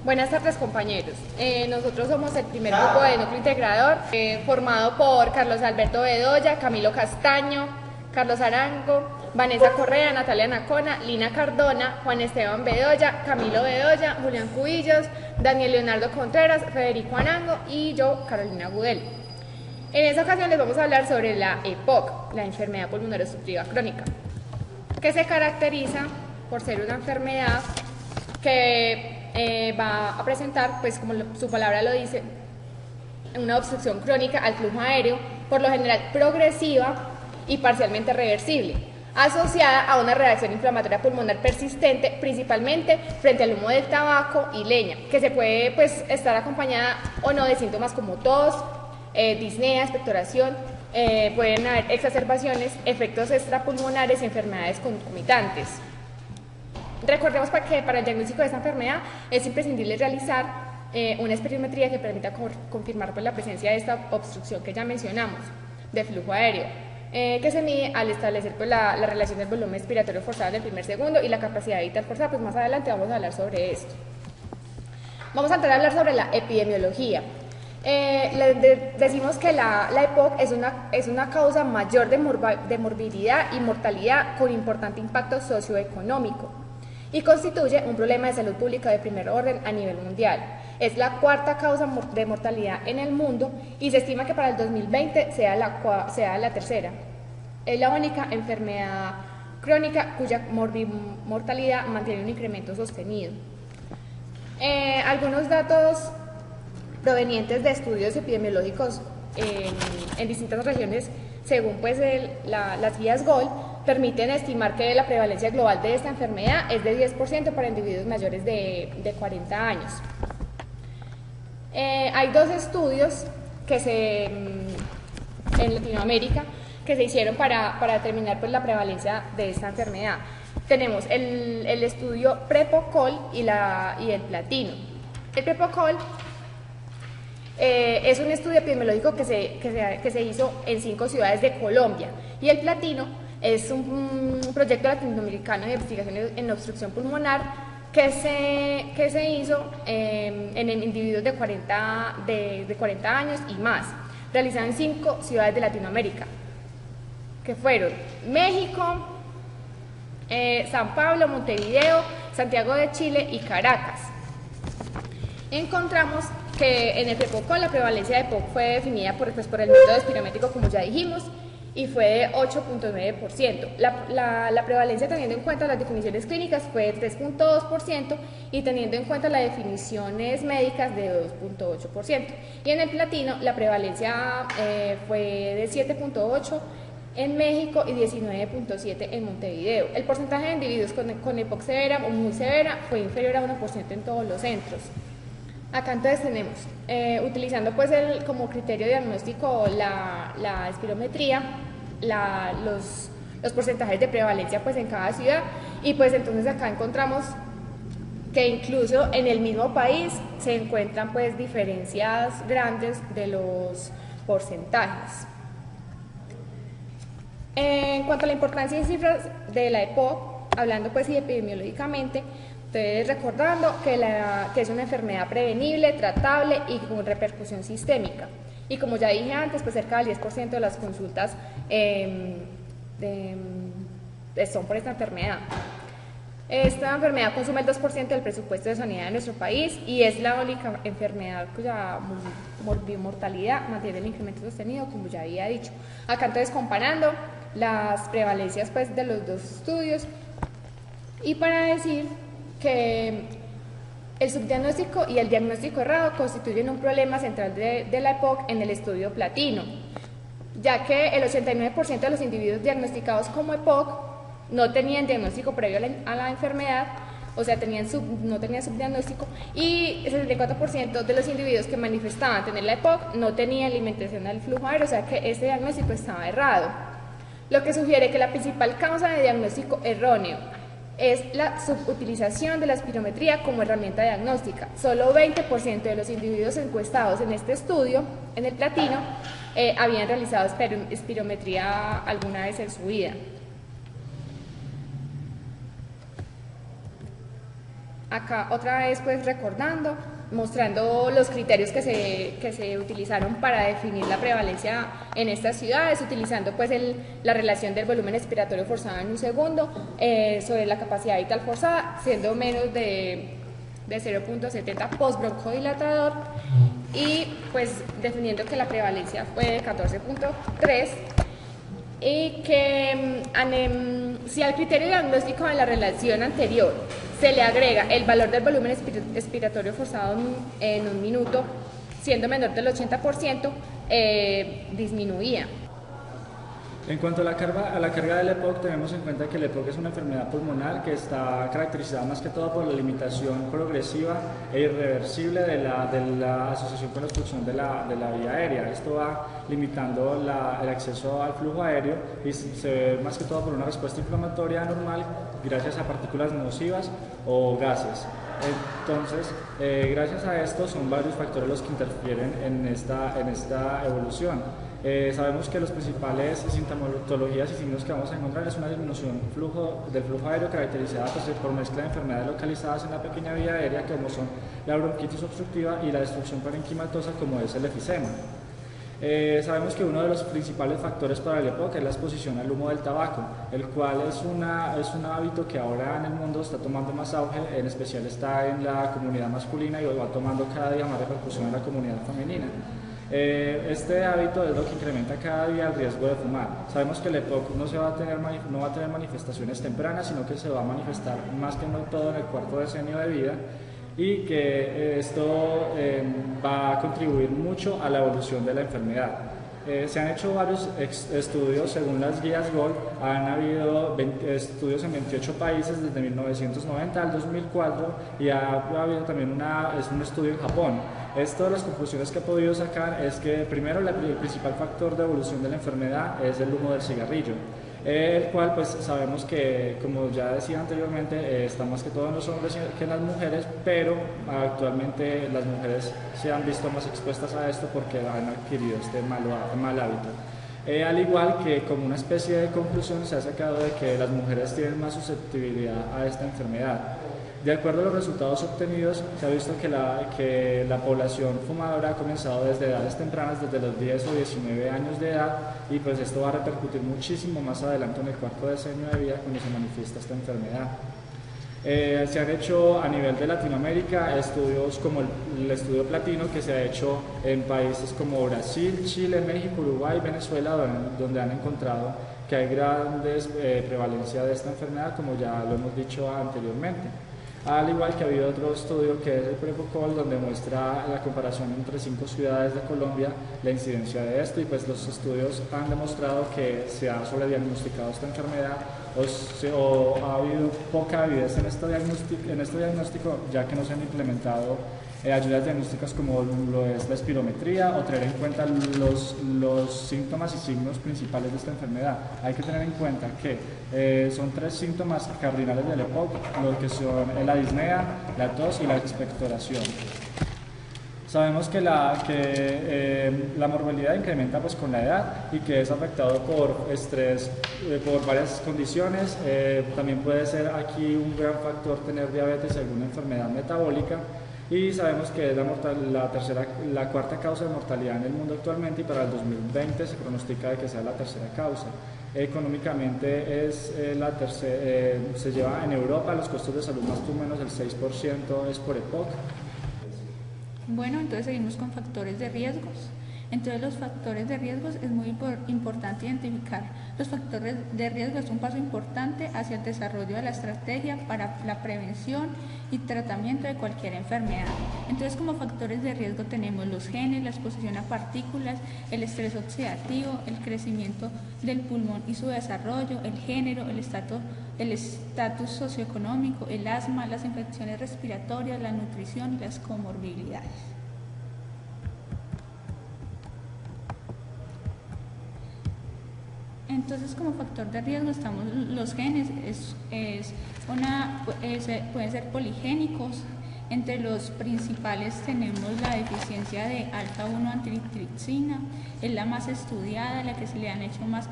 Buenas tardes, compañeros. Nosotros somos el primer grupo de núcleo integrador formado por Carlos Alberto Bedoya, Camilo Castaño, Carlos Arango, Vanessa Correa, Natalia Nacona, Lina Cardona, Juan Esteban Bedoya, Camilo Bedoya, Julián Cubillos, Daniel Leonardo Contreras, Federico Arango y yo, Carolina Gudel. En esta ocasión les vamos a hablar sobre la EPOC, la enfermedad pulmonar obstructiva crónica, que se caracteriza por ser una enfermedad que va a presentar, pues como su palabra lo dice, una obstrucción crónica al flujo aéreo, por lo general progresiva y parcialmente reversible, asociada a una reacción inflamatoria pulmonar persistente, principalmente frente al humo del tabaco y leña, que se puede pues estar acompañada o no de síntomas como tos, disnea, expectoración, pueden haber exacerbaciones, efectos extrapulmonares y enfermedades concomitantes. Recordemos que para el diagnóstico de esta enfermedad es imprescindible realizar una espirometría que permita confirmar pues, la presencia de esta obstrucción que ya mencionamos, de flujo aéreo, que se mide al establecer pues, la relación del volumen expiratorio forzado en el primer segundo y la capacidad vital forzada. Pues más adelante vamos a hablar sobre esto. Vamos a entrar a hablar sobre la epidemiología. Decimos que la EPOC es una causa mayor de morbilidad y mortalidad con importante impacto socioeconómico y constituye un problema de salud pública de primer orden a nivel mundial. Es la cuarta causa de mortalidad en el mundo y se estima que para el 2020 sea la tercera. Es la única enfermedad crónica cuya mortalidad mantiene un incremento sostenido. Algunos datos provenientes de estudios epidemiológicos en distintas regiones, según pues las guías GOL, permiten estimar que la prevalencia global de esta enfermedad es de 10% para individuos mayores de 40 años. Hay dos estudios en Latinoamérica que se hicieron para determinar pues, la prevalencia de esta enfermedad. Tenemos el estudio PREPOCOL y el Platino. El PREPOCOL es un estudio epidemiológico que se hizo en 5 ciudades de Colombia, y el Platino es un proyecto latinoamericano de investigación en obstrucción pulmonar que se hizo en individuos de 40 años y más, realizado en 5 ciudades de Latinoamérica, que fueron México, San Pablo, Montevideo, Santiago de Chile y Caracas. Encontramos que en el PREPOCOL la prevalencia de EPOC fue definida por el método espirométrico, como ya dijimos, y fue de 8.9%. La prevalencia, teniendo en cuenta las definiciones clínicas, fue de 3.2% y teniendo en cuenta las definiciones médicas de 2.8%. Y en el Platino la prevalencia fue de 7.8% en México y 19.7% en Montevideo. El porcentaje de individuos con EPOC severa o muy severa fue inferior a 1% en todos los centros. Acá entonces tenemos, utilizando pues como criterio diagnóstico la espirometría, los porcentajes de prevalencia pues en cada ciudad, y pues entonces acá encontramos que incluso en el mismo país se encuentran pues diferencias grandes de los porcentajes. En cuanto a la importancia en cifras de la EPOC, hablando pues epidemiológicamente, ustedes recordando que es una enfermedad prevenible, tratable y con repercusión sistémica. Y como ya dije antes, pues cerca del 10% de las consultas son por esta enfermedad. Esta enfermedad consume el 2% del presupuesto de sanidad de nuestro país y es la única enfermedad cuya mortalidad mantiene el incremento sostenido, como ya había dicho. Acá entonces comparando las prevalencias pues, de los dos estudios, y para decir que el subdiagnóstico y el diagnóstico errado constituyen un problema central de la EPOC en el estudio Platino, ya que el 89% de los individuos diagnosticados como EPOC no tenían diagnóstico previo a la enfermedad, o sea, no tenían subdiagnóstico, y el 74% de los individuos que manifestaban tener la EPOC no tenían alimentación al flujo aéreo, o sea que este diagnóstico estaba errado, lo que sugiere que la principal causa de diagnóstico erróneo es la subutilización de la espirometría como herramienta diagnóstica. Solo 20% de los individuos encuestados en este estudio, en el Platino, habían realizado espirometría alguna vez en su vida. Acá otra vez pues recordando, mostrando los criterios que se utilizaron para definir la prevalencia en estas ciudades, utilizando pues la relación del volumen expiratorio forzado en un segundo sobre la capacidad vital forzada, siendo menos de 0.70 postbroncodilatador, y pues definiendo que la prevalencia fue de 14.3, y que si al criterio diagnóstico de la relación anterior se le agrega el valor del volumen expiratorio forzado en un minuto, siendo menor del 80%, disminuía. En cuanto a la carga del EPOC, tenemos en cuenta que el EPOC es una enfermedad pulmonar que está caracterizada más que todo por la limitación progresiva e irreversible de la asociación con la obstrucción de la vía aérea. Esto va limitando el acceso al flujo aéreo y se ve más que todo por una respuesta inflamatoria anormal gracias a partículas nocivas o gases. Entonces, gracias a esto son varios factores los que interfieren en esta evolución. Sabemos que los principales sintomatologías y signos que vamos a encontrar es una disminución del flujo aéreo caracterizada por mezcla de enfermedades localizadas en la pequeña vía aérea, como son la bronquitis obstructiva y la destrucción parenquimatosa, como es el efisema. Sabemos que uno de los principales factores para el EPOC es la exposición al humo del tabaco, el cual es un hábito que ahora en el mundo está tomando más auge, en especial está en la comunidad masculina y va tomando cada día más repercusión en la comunidad femenina. Este hábito es lo que incrementa cada día el riesgo de fumar. Sabemos que el EPOC no va a tener manifestaciones tempranas, sino que se va a manifestar más que no todo en el cuarto decenio de vida, y que esto va a contribuir mucho a la evolución de la enfermedad. Se han hecho varios estudios según las guías GOLD, han habido estudios en 28 países desde 1990 al 2004 y ha habido también un estudio en Japón. Esto, las conclusiones que he podido sacar es que primero el principal factor de evolución de la enfermedad es el humo del cigarrillo, el cual pues sabemos que, como ya decía anteriormente, está más que todo en los hombres que en las mujeres, pero actualmente las mujeres se han visto más expuestas a esto porque han adquirido este mal hábito. Al igual que como una especie de conclusión se ha sacado de que las mujeres tienen más susceptibilidad a esta enfermedad. De acuerdo a los resultados obtenidos, se ha visto que la población fumadora ha comenzado desde edades tempranas, desde los 10 o 19 años de edad, y pues esto va a repercutir muchísimo más adelante en el cuarto decenio de vida cuando se manifiesta esta enfermedad. Se han hecho a nivel de Latinoamérica estudios como el estudio platino, que se ha hecho en países como Brasil, Chile, México, Uruguay, Venezuela, donde han encontrado que hay grandes prevalencia de esta enfermedad, como ya lo hemos dicho anteriormente. Al igual que ha habido otro estudio que es el Prevocol, donde muestra la comparación entre 5 ciudades de Colombia, la incidencia de esto, y pues los estudios han demostrado que se ha sobrediagnosticado esta enfermedad o ha habido poca evidencia en este diagnóstico, ya que no se han implementado ayudas diagnósticas como lo es la espirometría o tener en cuenta los síntomas y signos principales de esta enfermedad. Hay que tener en cuenta que son 3 síntomas cardinales del EPOC, lo que son la disnea, la tos y la expectoración. Sabemos que la morbilidad incrementa pues con la edad y que es afectado por estrés, por varias condiciones. También puede ser aquí un gran factor tener diabetes y alguna enfermedad metabólica. Y sabemos que es la cuarta causa de mortalidad en el mundo actualmente, y para el 2020 se pronostica de que sea la tercera causa. Económicamente se lleva en Europa los costos de salud más o menos el 6% es por EPOC. Bueno, entonces seguimos con factores de riesgos. Entre los factores de riesgos es muy importante identificar los factores de riesgo. Es un paso importante hacia el desarrollo de la estrategia para la prevención y tratamiento de cualquier enfermedad. Entonces, como factores de riesgo tenemos los genes, la exposición a partículas, el estrés oxidativo, el crecimiento del pulmón y su desarrollo, el género, el estatus socioeconómico, el asma, las infecciones respiratorias, la nutrición y las comorbilidades. Entonces, como factor de riesgo estamos los genes, pueden ser poligénicos. Entre los principales tenemos la deficiencia de alfa-1 antitripsina, es la más estudiada, la que se le han hecho más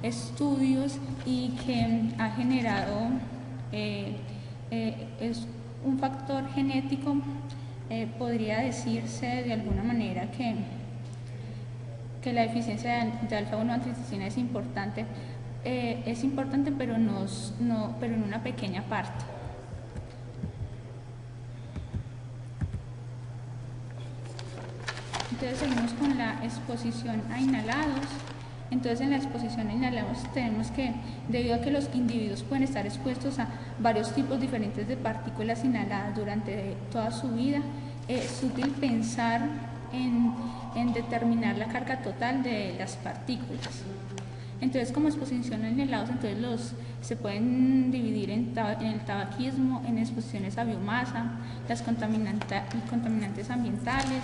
estudios y que ha generado un factor genético, podría decirse de alguna manera que la deficiencia de alfa-1 antihistamina es importante, pero pero en una pequeña parte. Entonces seguimos con la exposición a inhalados. Entonces en la exposición a inhalados tenemos que, debido a que los individuos pueden estar expuestos a varios tipos diferentes de partículas inhaladas durante toda su vida, es útil pensar en determinar la carga total de las partículas. Entonces, como exposición a inhalados, entonces se pueden dividir en el tabaquismo, en exposiciones a biomasa, las contaminantes ambientales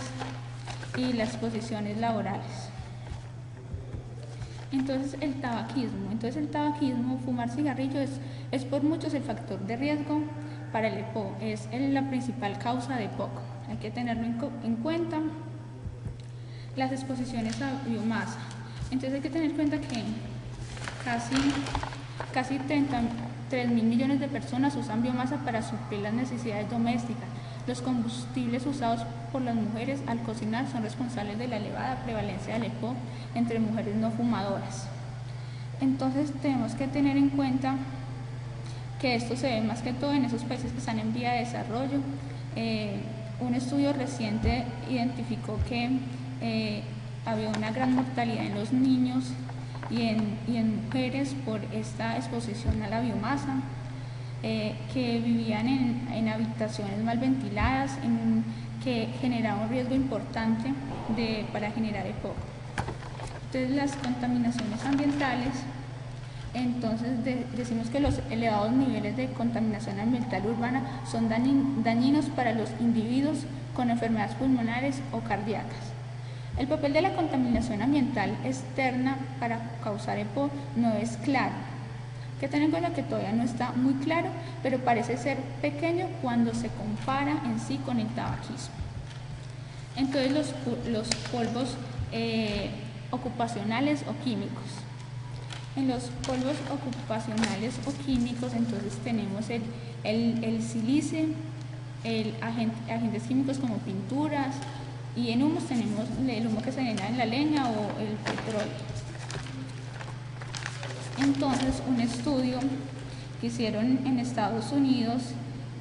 y las exposiciones laborales. Entonces el tabaquismo, fumar cigarrillo es por muchos el factor de riesgo para el EPOC, es la principal causa de EPOC. Hay que tenerlo en cuenta. Las exposiciones a biomasa. Entonces hay que tener en cuenta que casi 33.000 millones de personas usan biomasa para suplir las necesidades domésticas. Los combustibles usados por las mujeres al cocinar son responsables de la elevada prevalencia del EPOC entre mujeres no fumadoras. Entonces tenemos que tener en cuenta que esto se ve más que todo en esos países que están en vía de desarrollo. Un estudio reciente identificó que había una gran mortalidad en los niños y en mujeres por esta exposición a la biomasa, que vivían en habitaciones mal ventiladas, que generaba un riesgo importante para generar EPOC. Entonces las contaminaciones ambientales, entonces decimos que los elevados niveles de contaminación ambiental urbana son dañinos para los individuos con enfermedades pulmonares o cardíacas. El papel de la contaminación ambiental externa para causar EPOC no es claro. Hay que tener en cuenta que todavía no está muy claro, pero parece ser pequeño cuando se compara en sí con el tabaquismo. Entonces los polvos ocupacionales o químicos. En los polvos ocupacionales o químicos, entonces tenemos el silicio, agentes químicos como pinturas, y en humos tenemos el humo que se genera en la leña o el petróleo. Entonces, un estudio que hicieron en Estados Unidos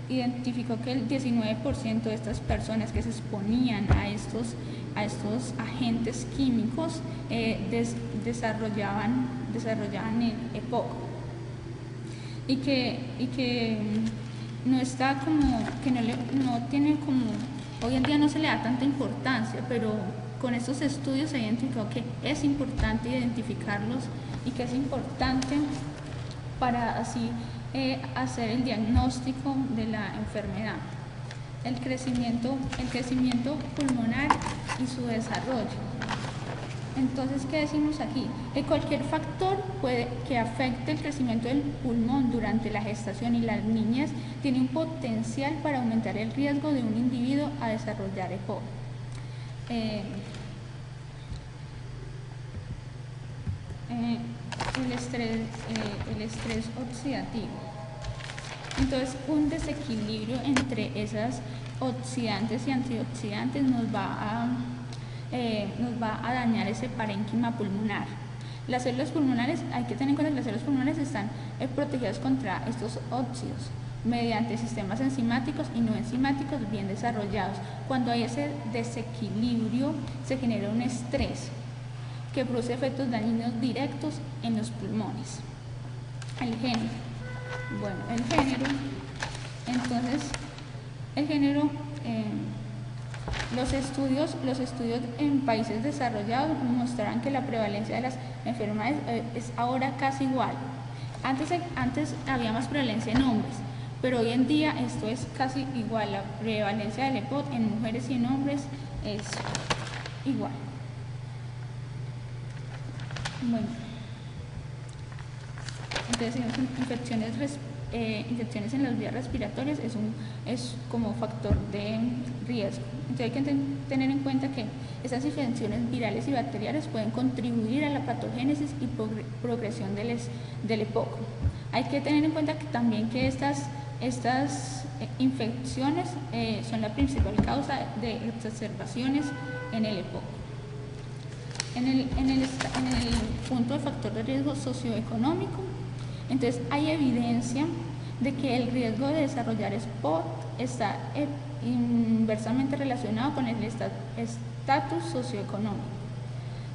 identificó que el 19% de estas personas que se exponían a estos agentes químicos desarrollaban el EPOC, y que no está no tiene como, hoy en día no se le da tanta importancia, pero con estos estudios se identificó que es importante identificarlos y que es importante para así hacer el diagnóstico de la enfermedad. El crecimiento pulmonar y su desarrollo. Entonces, ¿qué decimos aquí? Que cualquier factor que afecte el crecimiento del pulmón durante la gestación y la niñez tiene un potencial para aumentar el riesgo de un individuo a desarrollar EPOC. El estrés oxidativo. Entonces, un desequilibrio entre esas oxidantes y antioxidantes nos va a dañar ese parénquima pulmonar. Las células pulmonares, hay que tener en cuenta que las células pulmonares están protegidas contra estos óxidos mediante sistemas enzimáticos y no enzimáticos bien desarrollados. Cuando hay ese desequilibrio, se genera un estrés que produce efectos dañinos directos en los pulmones. El género. Bueno, el género, entonces, los estudios en países desarrollados mostraron que la prevalencia de las enfermedades es ahora casi igual. Antes había más prevalencia en hombres, pero hoy en día esto es casi igual. La prevalencia del EPOC en mujeres y en hombres es igual. Bueno, entonces infecciones en las vías respiratorias es como factor de riesgo. Entonces hay que tener en cuenta que esas infecciones virales y bacteriales pueden contribuir a la patogénesis y progresión del EPOC. Hay que tener en cuenta que también que estas infecciones son la principal causa de exacerbaciones en el EPOC. En el punto de factor de riesgo socioeconómico, entonces hay evidencia de que el riesgo de desarrollar SPOT está inversamente relacionado con el estatus socioeconómico.